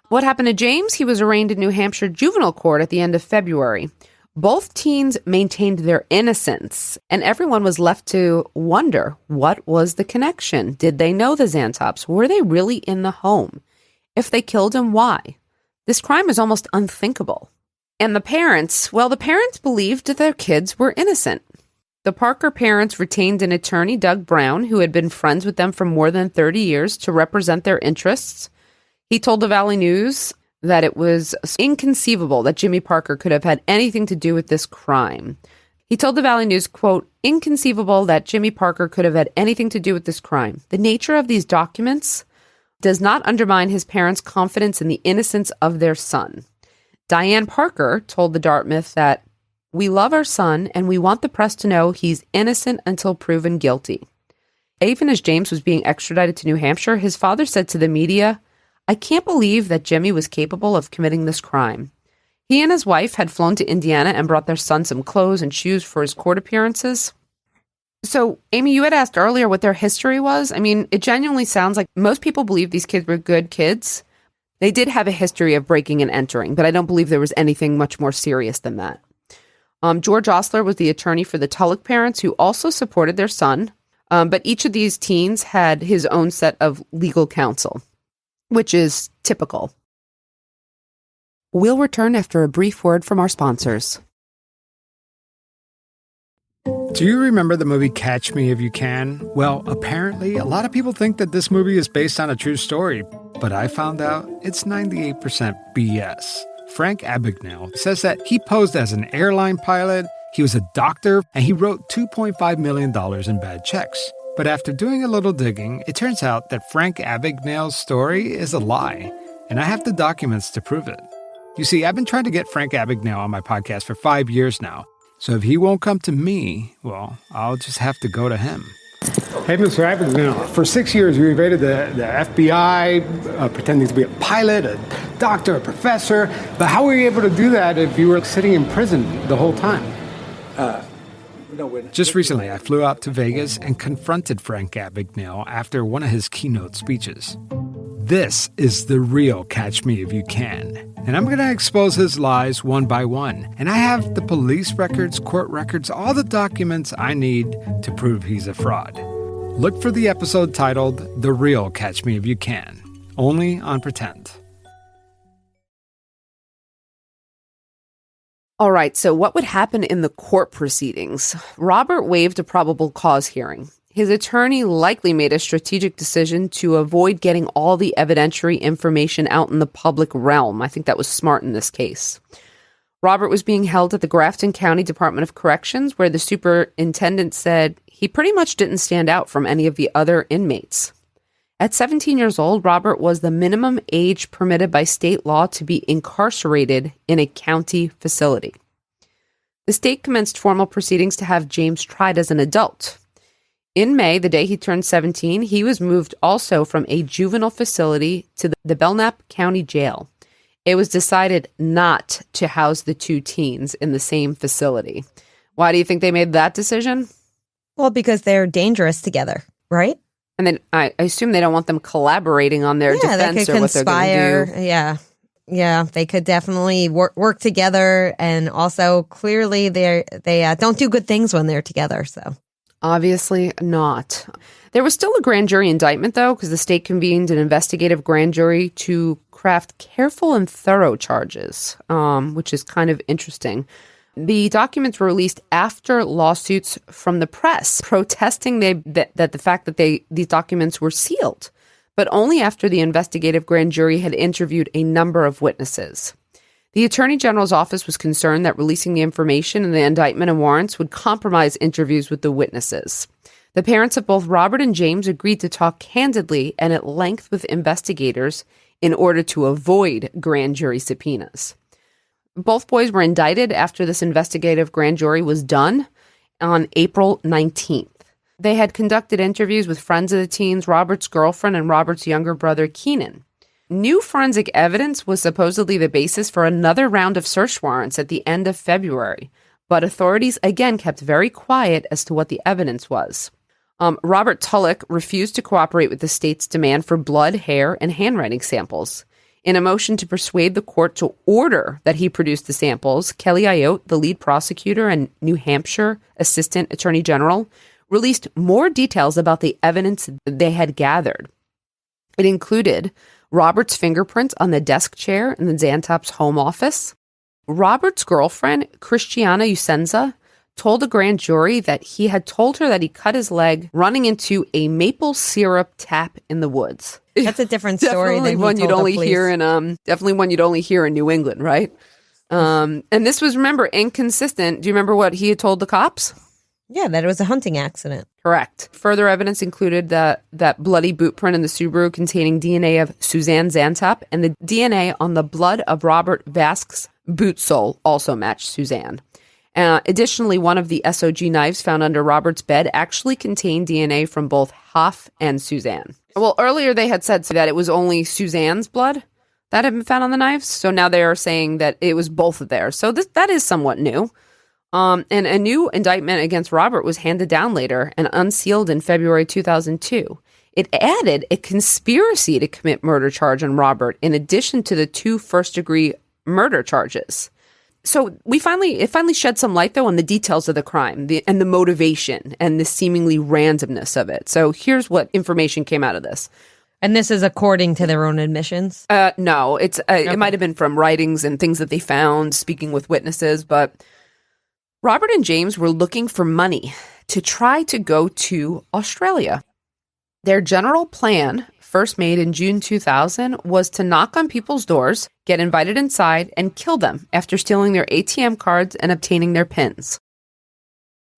What happened to James? He was arraigned in New Hampshire juvenile court at the end of February. Both teens maintained their innocence, and everyone was left to wonder, what was the connection? Did they know the Zantops? Were they really in the home? If they killed him, why? This crime is almost unthinkable. And the parents believed that their kids were innocent. The Parker parents retained an attorney, Doug Brown, who had been friends with them for more than 30 years to represent their interests. He told the Valley News that it was inconceivable that Jimmy Parker could have had anything to do with this crime. He told the Valley News, quote, "Inconceivable that Jimmy Parker could have had anything to do with this crime. The nature of these documents does not undermine his parents' confidence in the innocence of their son." Diane Parker told the Dartmouth that, "We love our son and we want the press to know he's innocent until proven guilty." Even as James was being extradited to New Hampshire, his father said to the media, "I can't believe that Jimmy was capable of committing this crime." He and his wife had flown to Indiana and brought their son some clothes and shoes for his court appearances. So, Amy, you had asked earlier what their history was. I mean, it genuinely sounds like most people believe these kids were good kids. They did have a history of breaking and entering, but I don't believe there was anything much more serious than that. George Osler was the attorney for the Tulloch parents, who also supported their son. But each of these teens had his own set of legal counsel, which is typical. We'll return after a brief word from our sponsors. Do you remember the movie Catch Me If You Can? Well, apparently, a lot of people think that this movie is based on a true story, but I found out it's 98% BS. Frank Abagnale says that he posed as an airline pilot, he was a doctor, and he wrote $2.5 million in bad checks. But after doing a little digging, it turns out that Frank Abagnale's story is a lie, and I have the documents to prove it. You see, I've been trying to get Frank Abagnale on my podcast for 5 years now, so if he won't come to me, well, I'll just have to go to him. Hey, Mr. Abagnale, for 6 years you evaded the FBI, pretending to be a pilot, a doctor, a professor, but how were you able to do that if you were sitting in prison the whole time? Just recently, I flew out to Vegas and confronted Frank Abagnale after one of his keynote speeches. This is the real Catch Me If You Can. And I'm going to expose his lies one by one. And I have the police records, court records, all the documents I need to prove he's a fraud. Look for the episode titled The Real Catch Me If You Can. only on Pretend. All right, so what would happen in the court proceedings? Robert waived a probable cause hearing. His attorney likely made a strategic decision to avoid getting all the evidentiary information out in the public realm. I think that was smart in this case. Robert was being held at the Grafton County Department of Corrections, where the superintendent said he pretty much didn't stand out from any of the other inmates. At 17 years old, Robert was the minimum age permitted by state law to be incarcerated in a county facility. The state commenced formal proceedings to have James tried as an adult. In May, the day he turned 17, he was moved also from a juvenile facility to the Belknap County Jail. It was decided not to house the two teens in the same facility. Why do you think they made that decision? Well, because they're dangerous together, right? And then I assume they don't want them collaborating on their defense or what they're going to do. Yeah, they could definitely work together, and also clearly they don't do good things when they're together. So obviously not. There was still a grand jury indictment, though, because the state convened an investigative grand jury to craft careful and thorough charges, which is kind of interesting. The documents were released after lawsuits from the press protesting that the fact that these documents were sealed, but only after the investigative grand jury had interviewed a number of witnesses. The Attorney General's office was concerned that releasing the information in the indictment and warrants would compromise interviews with the witnesses. The parents of both Robert and James agreed to talk candidly and at length with investigators in order to avoid grand jury subpoenas. Both boys were indicted after this investigative grand jury was done on April 19th. They had conducted interviews with friends of the teens, Robert's girlfriend, and Robert's younger brother, Keenan. New forensic evidence was supposedly the basis for another round of search warrants at the end of February, but authorities again kept very quiet as to what the evidence was. Robert Tulloch refused to cooperate with the state's demand for blood, hair, and handwriting samples. In a motion to persuade the court to order that he produce the samples, Kelly Ayotte, the lead prosecutor and New Hampshire Assistant Attorney General, released more details about the evidence they had gathered. It included Robert's fingerprints on the desk chair in the Zantop's home office. Robert's girlfriend, Christiana Usenza, told a grand jury that he had told her that he cut his leg running into a maple syrup tap in the woods. that's a different story Definitely than one he you'd told only the police. hear in definitely one you'd only hear in New England, right? And this was, remember, inconsistent. Do you remember what he had told the cops? Yeah, that it was a hunting accident. Correct. Further evidence included that bloody boot print in the Subaru containing DNA of Susanne Zantop, and the DNA on the blood of Robert Vasque's boot sole also matched Susanne. Additionally, one of the SOG knives found under Robert's bed actually contained DNA from both Hoff and Susanne. Well, earlier they had said that it was only Suzanne's blood that had been found on the knives, so now they are saying that it was both of theirs. So that is somewhat new. And a new indictment against Robert was handed down later and unsealed in February 2002. It added a conspiracy to commit murder charge on Robert in addition to the 2 first-degree murder charges. So it finally shed some light, though, on the details of the crime and the motivation and the seemingly randomness of it. So here's what information came out of this. And this is according to their own admissions? No, it might have been from writings and things that they found, speaking with witnesses, but Robert and James were looking for money to try to go to Australia. Their general plan, first made in June 2000, was to knock on people's doors, get invited inside, and kill them after stealing their ATM cards and obtaining their PINs.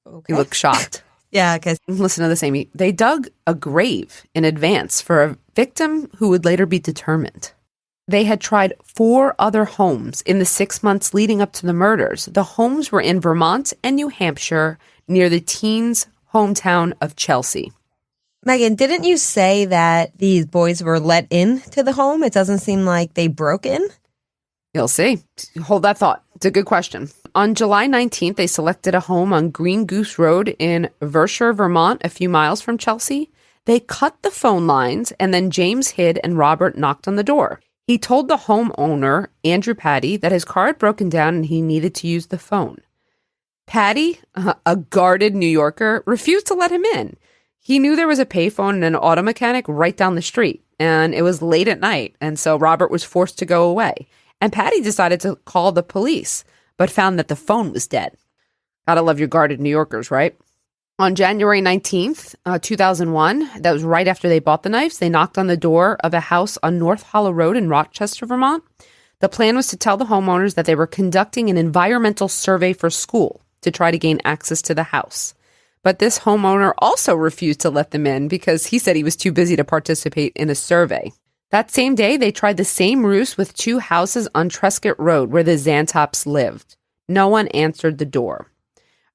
Okay. You look shocked. Yeah, because Listen to this, Amy. They dug a grave in advance for a victim who would later be determined. They had tried 4 other homes in the 6 months leading up to the murders. The homes were in Vermont and New Hampshire, near the teens' hometown of Chelsea. Megan, didn't you say that these boys were let in to the home? It doesn't seem like they broke in. You'll see. Hold that thought. It's a good question. On July 19th, they selected a home on Green Goose Road in Vershire, Vermont, a few miles from Chelsea. They cut the phone lines, and then James hid and Robert knocked on the door. He told the homeowner, Andrew Patty, that his car had broken down and he needed to use the phone. Patty, a guarded New Yorker, refused to let him in. He knew there was a payphone and an auto mechanic right down the street, and it was late at night, and so Robert was forced to go away. And Patty decided to call the police, but found that the phone was dead. Gotta love your guarded New Yorkers, right? On January 19th, 2001, that was right after they bought the knives, they knocked on the door of a house on North Hollow Road in Rochester, Vermont. The plan was to tell the homeowners that they were conducting an environmental survey for school to try to gain access to the house. But this homeowner also refused to let them in because he said he was too busy to participate in a survey. That same day, they tried the same ruse with 2 houses on Trescott Road where the Zantops lived. No one answered the door.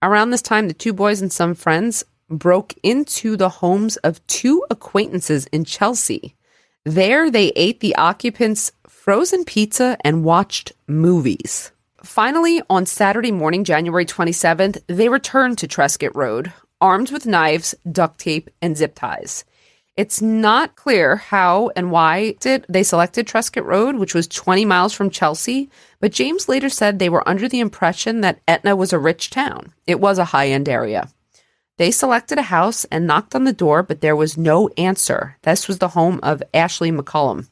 Around this time, the 2 boys and some friends broke into the homes of 2 acquaintances in Chelsea. There, they ate the occupants' frozen pizza and watched movies. Finally, on Saturday morning, January 27th, they returned to Trescott Road, armed with knives, duct tape, and zip ties. It's not clear how and why they selected Trescott Road, which was 20 miles from Chelsea, but James later said they were under the impression that Etna was a rich town. It was a high-end area. They selected a house and knocked on the door, but there was no answer. This was the home of Ashley McCullum.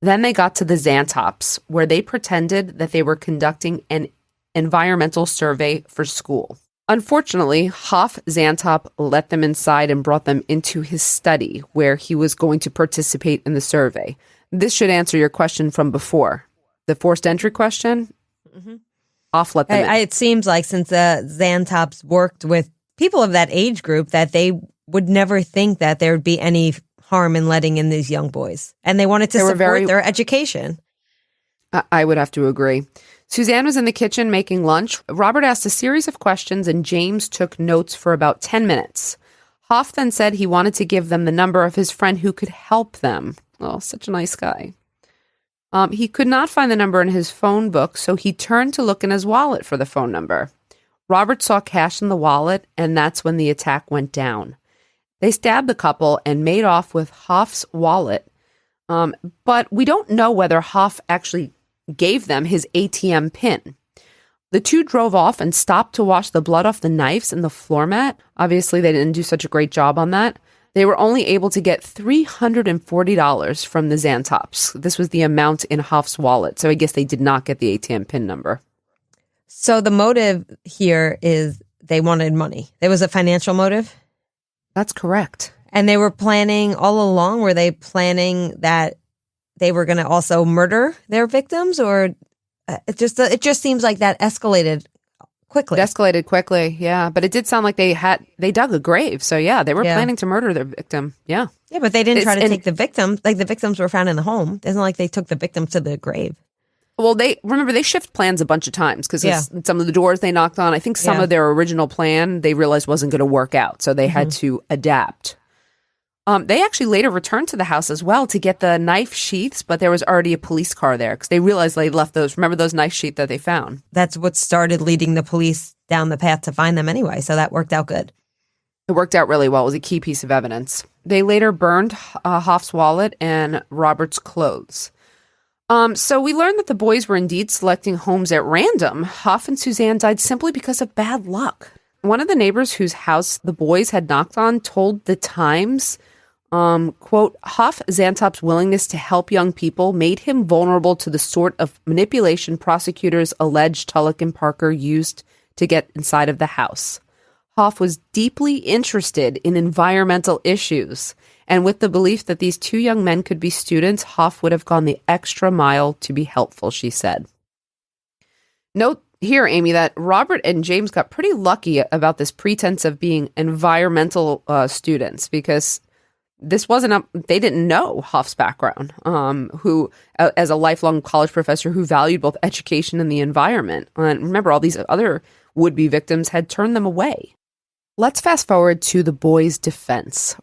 Then they got to the Zantops, where they pretended that they were conducting an environmental survey for school. Unfortunately, Hoff Zantop let them inside and brought them into his study, where he was going to participate in the survey. This should answer your question from before. The forced entry question? Mm-hmm. Hoff let them in. It seems like since the Zantops worked with people of that age group, that they would never think that there would be any harm in letting in these young boys. And they wanted to support their education. I would have to agree. Susanne was in the kitchen making lunch. Robert asked a series of questions and James took notes for about 10 minutes. Hoff then said he wanted to give them the number of his friend who could help them. Oh, such a nice guy. He could not find the number in his phone book, so he turned to look in his wallet for the phone number. Robert saw cash in the wallet, and that's when the attack went down. They stabbed the couple and made off with Hoff's wallet, but we don't know whether Hoff actually gave them his ATM pin. The 2 drove off and stopped to wash the blood off the knives and the floor mat. Obviously, they didn't do such a great job on that. They were only able to get $340 from the Zantops. This was the amount in Hoff's wallet, so I guess they did not get the ATM pin number. So the motive here is they wanted money. There was a financial motive? That's correct. And they were planning all along, were they planning that they were going to also murder their victims, or it just seems like that escalated quickly. It escalated quickly, yeah. But it did sound like they dug a grave. So yeah, they were planning to murder their victim. Yeah. Yeah, but they didn't try to take the victims. Like the victims were found in the home. It's not like they took the victims to the grave. Well, they shift plans a bunch of times because some of the doors they knocked on, I think some of their original plan they realized wasn't going to work out. So they had to adapt. They actually later returned to the house as well to get the knife sheaths, but there was already a police car there because they realized they left those. Remember those knife sheaths that they found? That's what started leading the police down the path to find them anyway. So that worked out good. It worked out really well. It was a key piece of evidence. They later burned Hoff's wallet and Robert's clothes. So we learned that the boys were indeed selecting homes at random. Hoff and Susanne died simply because of bad luck. One of the neighbors whose house the boys had knocked on told the Times, quote, Hoff Zantop's willingness to help young people made him vulnerable to the sort of manipulation prosecutors alleged Tulloch and Parker used to get inside of the house. Hoff was deeply interested in environmental issues, and with the belief that these 2 young men could be students, Hoff would have gone the extra mile to be helpful, she said. Note here, Amy, that Robert and James got pretty lucky about this pretense of being environmental students because this wasn't they didn't know Hoff's background, who, as a lifelong college professor who valued both education and the environment. And remember, all these other would-be victims had turned them away. Let's fast forward to the boys' defense.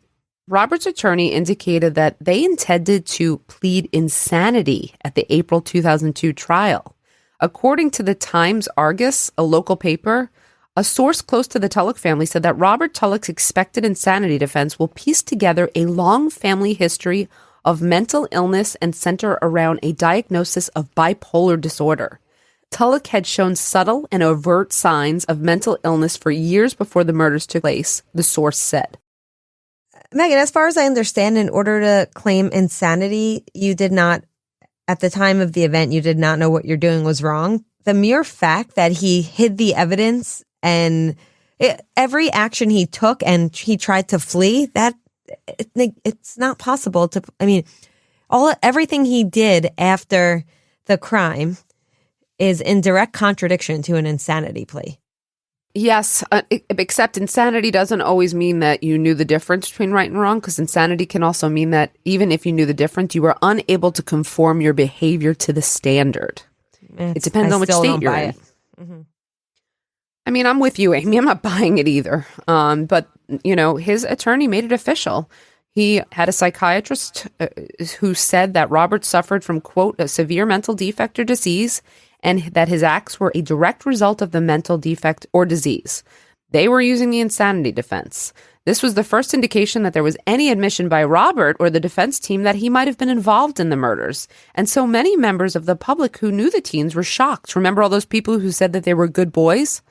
Robert's attorney indicated that they intended to plead insanity at the April 2002 trial. According to the Times Argus, a local paper, a source close to the Tulloch family said that Robert Tulloch's expected insanity defense will piece together a long family history of mental illness and center around a diagnosis of bipolar disorder. Tulloch had shown subtle and overt signs of mental illness for years before the murders took place, the source said. Megan, as far as I understand, in order to claim insanity, you did not, at the time of the event, you did not know what you're doing was wrong. The mere fact that he hid the evidence and every action he took and he tried to flee, it's not possible to, I mean, everything he did after the crime is in direct contradiction to an insanity plea. Yes, except insanity doesn't always mean that you knew the difference between right and wrong, because insanity can also mean that even if you knew the difference, you were unable to conform your behavior to the standard. It depends on which state you're in. Mm-hmm. I mean, I'm with you, Amy. I'm not buying it either. But, his attorney made it official. He had a psychiatrist who said that Robert suffered from, quote, a severe mental defect or disease, and that his acts were a direct result of the mental defect or disease. They were using the insanity defense. This was the first indication that there was any admission by Robert or the defense team that he might have been involved in the murders. And so many members of the public who knew the teens were shocked. Remember all those people who said that they were good boys?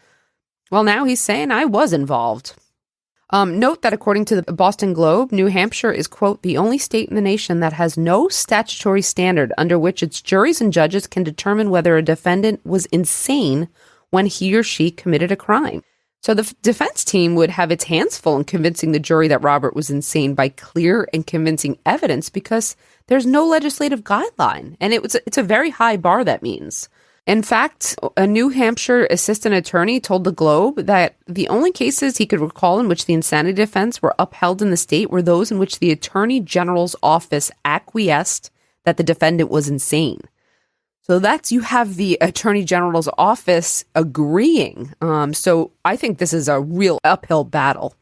Well, now he's saying I was involved. Note that according to the Boston Globe, New Hampshire is, quote, the only state in the nation that has no statutory standard under which its juries and judges can determine whether a defendant was insane when he or she committed a crime. So the defense team would have its hands full in convincing the jury that Robert was insane by clear and convincing evidence because there's no legislative guideline. And it's a very high bar, that means. In fact, a New Hampshire assistant attorney told the Globe that the only cases he could recall in which the insanity defense were upheld in the state were those in which the attorney general's office acquiesced that the defendant was insane. So you have the attorney general's office agreeing. So I think this is a real uphill battle.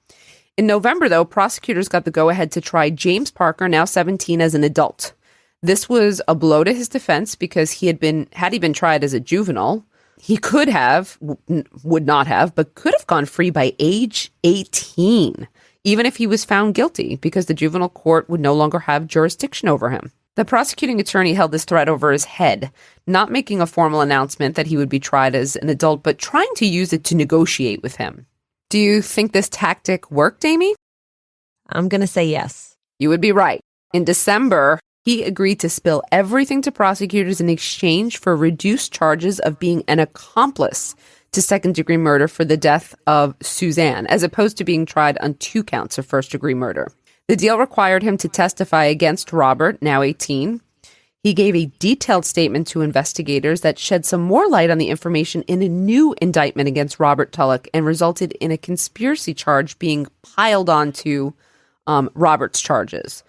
In November, though, prosecutors got the go-ahead to try James Parker, now 17, as an adult. This was a blow to his defense because had he been tried as a juvenile, he would not have, but could have gone free by age 18, even if he was found guilty, because the juvenile court would no longer have jurisdiction over him. The prosecuting attorney held this threat over his head, not making a formal announcement that he would be tried as an adult, but trying to use it to negotiate with him. Do you think this tactic worked, Amy? I'm going to say yes. You would be right. In December, he agreed to spill everything to prosecutors in exchange for reduced charges of being an accomplice to second-degree murder for the death of Susanne, as opposed to being tried on 2 counts of first-degree murder. The deal required him to testify against Robert, now 18. He gave a detailed statement to investigators that shed some more light on the information in a new indictment against Robert Tulloch and resulted in a conspiracy charge being piled onto Robert's charges.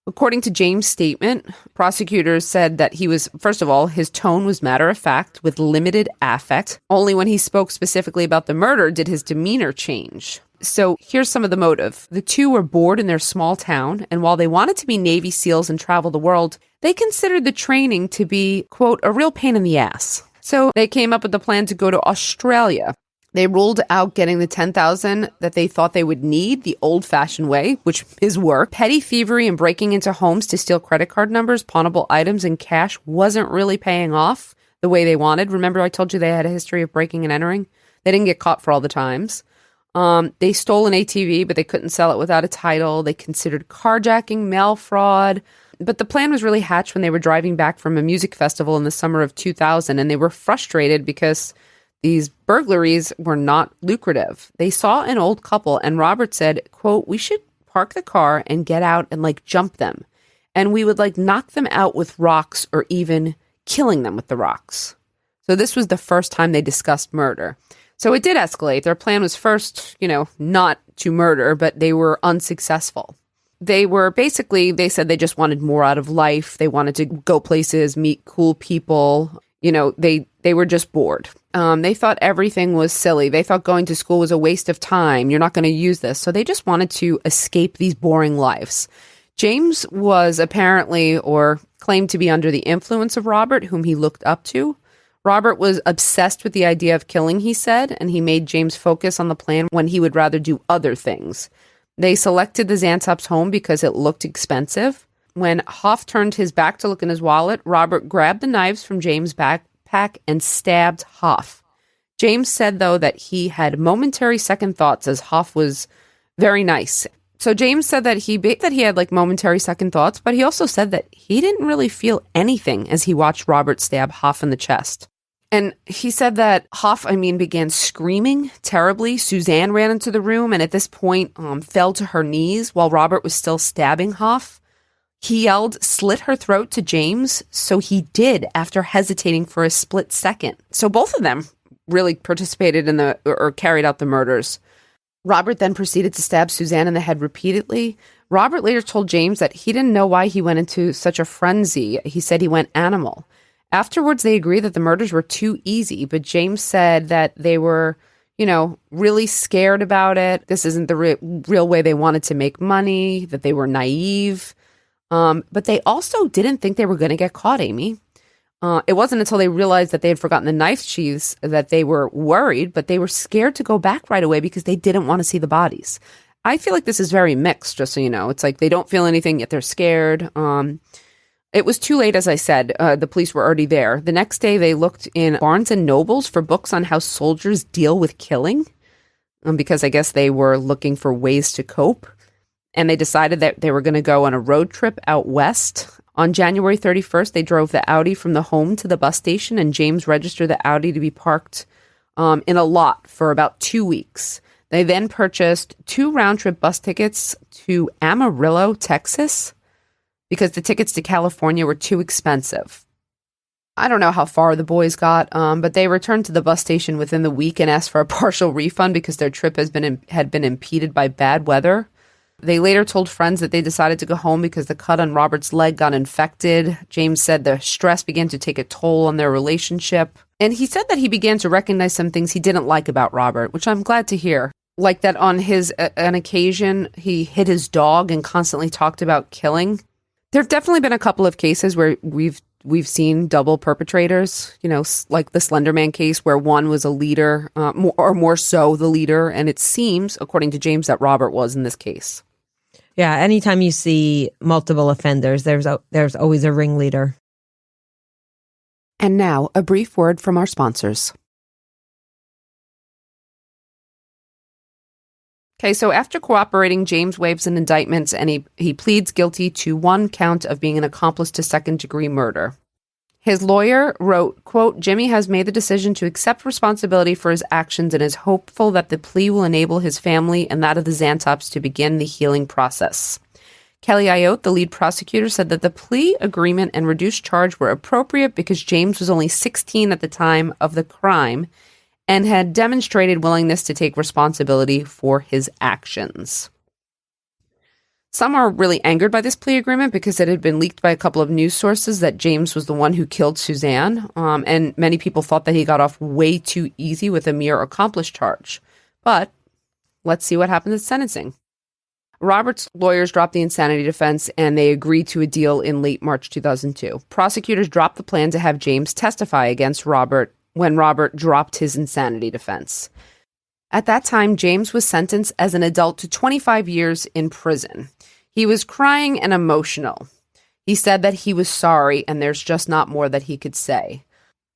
According to James' statement, prosecutors said that he was, first of all, his tone was matter-of-fact with limited affect. Only when he spoke specifically about the murder did his demeanor change. So here's some of the motive. The two were bored in their small town, and while they wanted to be Navy SEALs and travel the world, they considered the training to be, quote, a real pain in the ass. So they came up with the plan to go to Australia. They ruled out getting the $10,000 that they thought they would need the old-fashioned way, which is work. Petty thievery and breaking into homes to steal credit card numbers, pawnable items, and cash wasn't really paying off the way they wanted. Remember I told you they had a history of breaking and entering? They didn't get caught for all the times. They stole an ATV, but they couldn't sell it without a title. They considered carjacking, mail fraud. But the plan was really hatched when they were driving back from a music festival in the summer of 2000, and they were frustrated because these burglaries were not lucrative. They saw an old couple, and Robert said, quote, we should park the car and get out and jump them. And we would knock them out with rocks or even killing them with the rocks. So this was the first time they discussed murder. So it did escalate. Their plan was first, not to murder, but they were unsuccessful. They said they just wanted more out of life. They wanted to go places, meet cool people. They were just bored. They thought everything was silly. They thought going to school was a waste of time. You're not going to use this. So they just wanted to escape these boring lives. James was apparently, or claimed to be, under the influence of Robert, whom he looked up to. Robert was obsessed with the idea of killing, he said, and he made James focus on the plan when he would rather do other things. They selected the Zantop's home because it looked expensive. When Hoff turned his back to look in his wallet, Robert grabbed the knives from James' backpack and stabbed Hoff. James said, though, that he had momentary second thoughts as Hoff was very nice. So James said that he had like momentary second thoughts, but he also said that he didn't really feel anything as he watched Robert stab Hoff in the chest. And he said that Hoff, began screaming terribly. Susanne ran into the room and at this point fell to her knees while Robert was still stabbing Hoff. He yelled, "Slit her throat" to James, so he did after hesitating for a split second. So both of them really participated in or carried out the murders. Robert then proceeded to stab Susanne in the head repeatedly. Robert later told James that he didn't know why he went into such a frenzy. He said he went animal. Afterwards, they agreed that the murders were too easy, but James said that they were, really scared about it. This isn't the real way they wanted to make money, that they were naive. But they also didn't think they were going to get caught, Amy. It wasn't until they realized that they had forgotten the knife sheaths that they were worried, but they were scared to go back right away because they didn't want to see the bodies. I feel like this is very mixed, just so you know. It's like they don't feel anything, yet they're scared. It was too late, as I said. The police were already there. The next day, they looked in Barnes and Nobles for books on how soldiers deal with killing, because I guess they were looking for ways to cope. And they decided that they were going to go on a road trip out west. On January 31st, they drove the Audi from the home to the bus station, and James registered the Audi to be parked in a lot for about 2 weeks. They then purchased 2 round-trip bus tickets to Amarillo, Texas, because the tickets to California were too expensive. I don't know how far the boys got, but they returned to the bus station within the week and asked for a partial refund because their trip had been impeded by bad weather. They later told friends that they decided to go home because the cut on Robert's leg got infected. James said the stress began to take a toll on their relationship. And he said that he began to recognize some things he didn't like about Robert, which I'm glad to hear. Like that on an occasion, he hit his dog and constantly talked about killing. There have definitely been a couple of cases where we've seen double perpetrators, like the Slenderman case where one was a leader, more so the leader. And it seems, according to James, that Robert was in this case. Yeah, anytime you see multiple offenders, there's always a ringleader. And now, a brief word from our sponsors. Okay, so after cooperating, James waives an indictment and he pleads guilty to 1 count of being an accomplice to second-degree murder. His lawyer wrote, quote, "Jimmy has made the decision to accept responsibility for his actions and is hopeful that the plea will enable his family and that of the Zantops to begin the healing process." Kelly Ayotte, the lead prosecutor, said that the plea agreement and reduced charge were appropriate because James was only 16 at the time of the crime and had demonstrated willingness to take responsibility for his actions. Some are really angered by this plea agreement because it had been leaked by a couple of news sources that James was the one who killed Susanne, and many people thought that he got off way too easy with a mere accomplice charge. But let's see what happens at sentencing. Robert's lawyers dropped the insanity defense, and they agreed to a deal in late March 2002. Prosecutors dropped the plan to have James testify against Robert when Robert dropped his insanity defense. At that time, James was sentenced as an adult to 25 years in prison. He was crying and emotional. He said that he was sorry and there's just not more that he could say.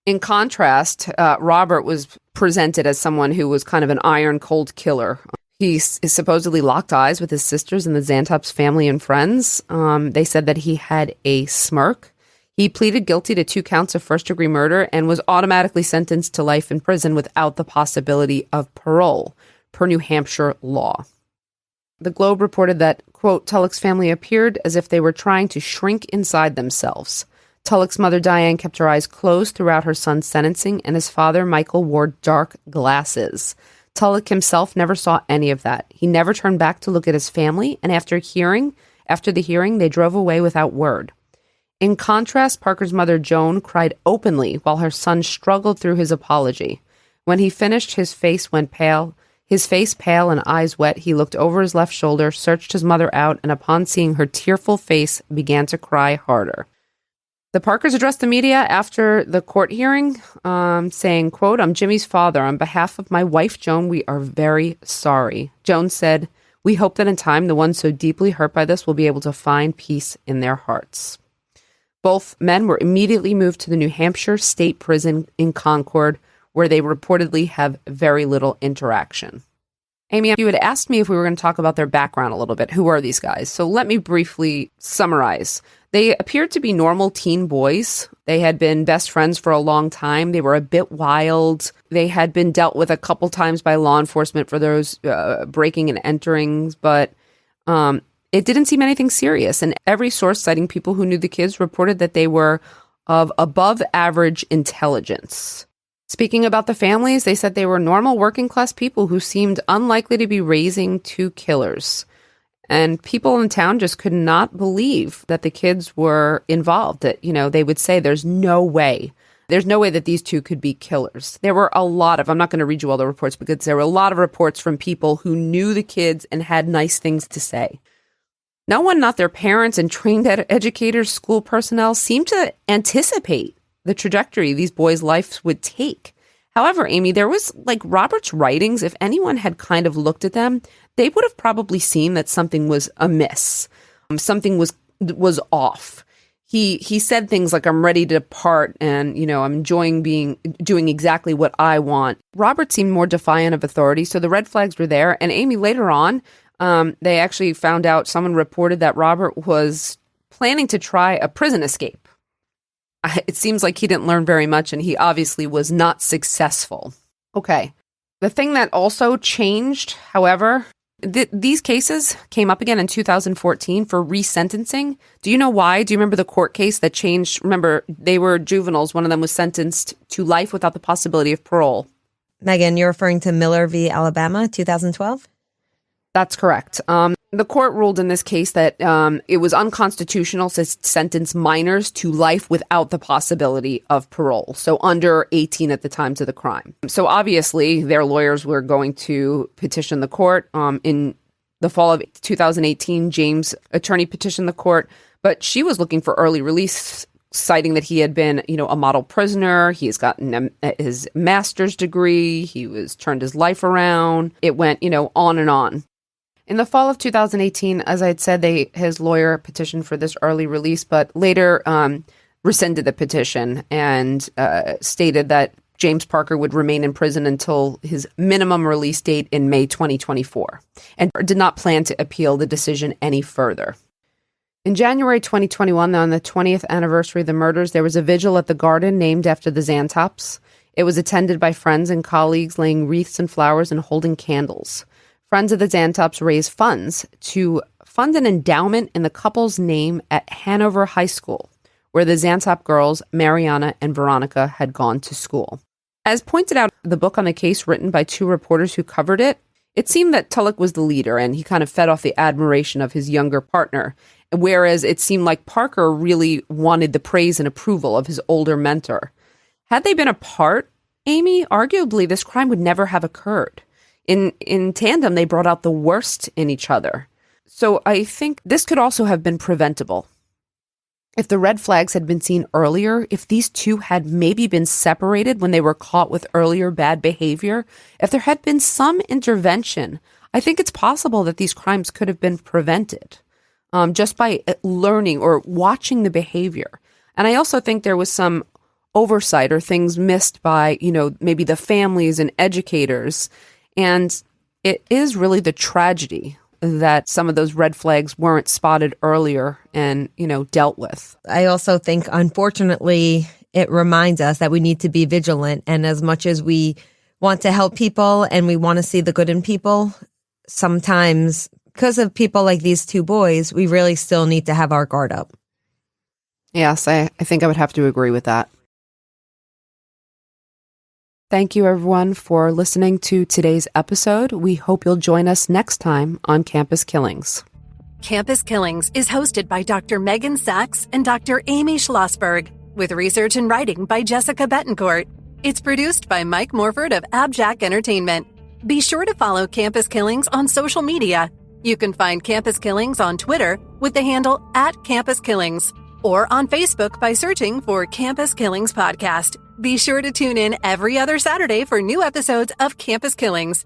In contrast, Robert was presented as someone who was kind of an iron cold killer. He supposedly locked eyes with his sisters and the Zantops family and friends. They said that he had a smirk. He pleaded guilty to 2 counts of first-degree murder and was automatically sentenced to life in prison without the possibility of parole, per New Hampshire law. The Globe reported that, quote, Tulloch's family appeared as if they were trying to shrink inside themselves. Tulloch's mother, Diane, kept her eyes closed throughout her son's sentencing, and his father, Michael, wore dark glasses. Tulloch himself never saw any of that. He never turned back to look at his family, and after the hearing, they drove away without word. In contrast, Parker's mother, Joan, cried openly while her son struggled through his apology. When he finished, his face pale and eyes wet. He looked over his left shoulder, searched his mother out, and upon seeing her tearful face, began to cry harder. The Parkers addressed the media after the court hearing, saying, quote, "I'm Jimmy's father. On behalf of my wife, Joan, we are very sorry." Joan said, "We hope that in time, the ones so deeply hurt by this will be able to find peace in their hearts." Both men were immediately moved to the New Hampshire State Prison in Concord, where they reportedly have very little interaction. Amy, you had asked me if we were going to talk about their background a little bit. Who are these guys? So let me briefly summarize. They appeared to be normal teen boys. They had been best friends for a long time. They were a bit wild. They had been dealt with a couple times by law enforcement for those breaking and enterings, but it didn't seem anything serious. And every source citing people who knew the kids reported that they were of above average intelligence. Speaking about the families, they said they were normal working class people who seemed unlikely to be raising two killers. And people in town just could not believe that the kids were involved. That, they would say there's no way that these two could be killers. There were a lot of, I'm not going to read you all the reports because there were a lot of reports from people who knew the kids and had nice things to say. No one, not their parents and trained educators, school personnel, seemed to anticipate the trajectory these boys' lives would take. However, Amy, there was Robert's writings. If anyone had kind of looked at them, they would have probably seen that something was amiss. Something was off. He said things like, I'm ready to depart and, I'm enjoying doing exactly what I want. Robert seemed more defiant of authority, so the red flags were there. And Amy, later on, they actually found out, someone reported that Robert was planning to try a prison escape. It seems like he didn't learn very much, and he obviously was not successful. Okay. The thing that also changed, however, these cases came up again in 2014 for resentencing. Do you know why? Do you remember the court case that changed? Remember, they were juveniles. One of them was sentenced to life without the possibility of parole. Megan, you're referring to Miller v. Alabama, 2012? That's correct. The court ruled in this case that it was unconstitutional to sentence minors to life without the possibility of parole. So under 18 at the time to the crime. So obviously their lawyers were going to petition the court. In the fall of 2018, James' attorney petitioned the court, but she was looking for early release, citing that he had been, a model prisoner. He's gotten his master's degree. He was turned his life around. It went, on and on. In the fall of 2018, as I had said, his lawyer petitioned for this early release, but later rescinded the petition and stated that James Parker would remain in prison until his minimum release date in May 2024, and did not plan to appeal the decision any further. In January 2021, on the 20th anniversary of the murders, there was a vigil at the garden named after the Zantops. It was attended by friends and colleagues laying wreaths and flowers and holding candles. Friends of the Zantops raised funds to fund an endowment in the couple's name at Hanover High School, where the Zantop girls, Mariana and Veronica, had gone to school. As pointed out in the book on the case written by two reporters who covered it, it seemed that Tulloch was the leader and he kind of fed off the admiration of his younger partner, whereas it seemed like Parker really wanted the praise and approval of his older mentor. Had they been apart, Amy, arguably this crime would never have occurred. In tandem, they brought out the worst in each other. So I think this could also have been preventable. If the red flags had been seen earlier, if these two had maybe been separated when they were caught with earlier bad behavior, if there had been some intervention, I think it's possible that these crimes could have been prevented just by learning or watching the behavior. And I also think there was some oversight or things missed by, maybe the families and educators. And it is really the tragedy that some of those red flags weren't spotted earlier and, dealt with. I also think, unfortunately, it reminds us that we need to be vigilant. And as much as we want to help people and we want to see the good in people, sometimes because of people like these two boys, we really still need to have our guard up. Yes, I think I would have to agree with that. Thank you, everyone, for listening to today's episode. We hope you'll join us next time on Campus Killings. Campus Killings is hosted by Dr. Megan Sachs and Dr. Amy Schlossberg, with research and writing by Jessica Betancourt. It's produced by Mike Morford of AbJack Entertainment. Be sure to follow Campus Killings on social media. You can find Campus Killings on Twitter with the handle @CampusKillings, or on Facebook by searching for Campus Killings Podcast. Be sure to tune in every other Saturday for new episodes of Campus Killings.